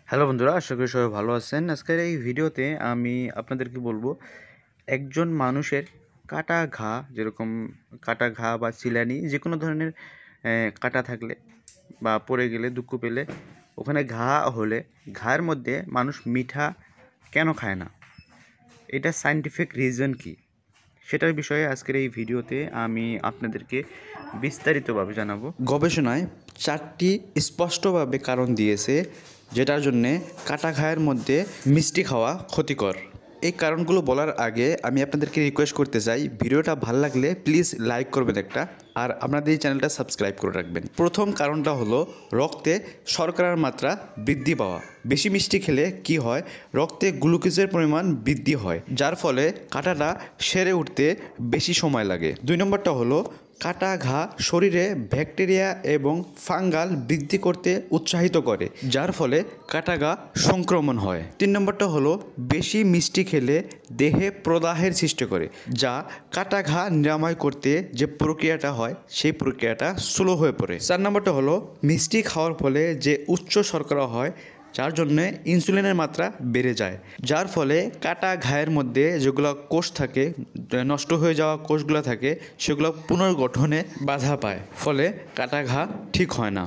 Hello বন্ধুরা, আশা করি সবাই ভালো আছেন। আজকের এই ভিডিওতে আমি আপনাদেরকে বলবো একজন মানুষের কাটা ঘা, যেরকম কাটা ঘা বা চিলানি যে কোনো ধরনের কাটা থাকলে বা পড়ে গেলে, দুঃখ পেলে, ওখানে ঘা হলে ঘায়ের মধ্যে মানুষ মিঠা কেন খায় না, এটা সায়েন্টিফিক রিজন কি, সেটার বিষয়ে আজকের এই ভিডিওতে আমি আপনাদেরকে বিস্তারিতভাবে জানাবো। গবেষণায় 4টি স্পষ্টভাবে কারণ দিয়েছে যেটার জন্যে কাটা ঘায়ের মধ্যে মিষ্টি খাওয়া ক্ষতিকর। এই কারণগুলো বলার আগে আমি আপনাদেরকে রিকোয়েস্ট করতে চাই, ভিডিওটা ভালো লাগলে প্লিজ লাইক করবেন একটা, আর আপনাদের এই চ্যানেলটা সাবস্ক্রাইব করে রাখবেন। প্রথম কারণটা হলো রক্তে শর্করার মাত্রা বৃদ্ধি পাওয়া। বেশি মিষ্টি খেলে কি হয়, রক্তে গ্লুকোজের পরিমাণ বৃদ্ধি হয়, যার ফলে কাটাটা সেরে উঠতে বেশি সময় লাগে। 2 নম্বরটা হলো কাটা ঘা শরীরে ব্যাকটেরিয়া এবং ফাঙ্গাল বৃদ্ধি করতে উৎসাহিত করে, যার ফলে কাটা ঘা সংক্রমণ হয়। 3 নম্বরটা হলো বেশি মিষ্টি খেলে দেহে প্রদাহের সৃষ্টি করে, যা কাটা ঘা নিরাময় করতে যে প্রক্রিয়াটা হয় সেই প্রক্রিয়াটা স্লো হয়ে পড়ে। 4 নম্বরটা হলো মিষ্টি খাওয়ার ফলে যে উচ্চ শর্করা হয়, যার জন্যে ইনসুলিনের মাত্রা বেড়ে যায়, যার ফলে কাটা ঘায়ের মধ্যে যেগুলো কোষ থাকে, নষ্ট হয়ে যাওয়া কোষগুলো থাকে, সেগুলো পুনর্গঠনে বাধা পায়, ফলে কাটা ঘা ঠিক হয় না।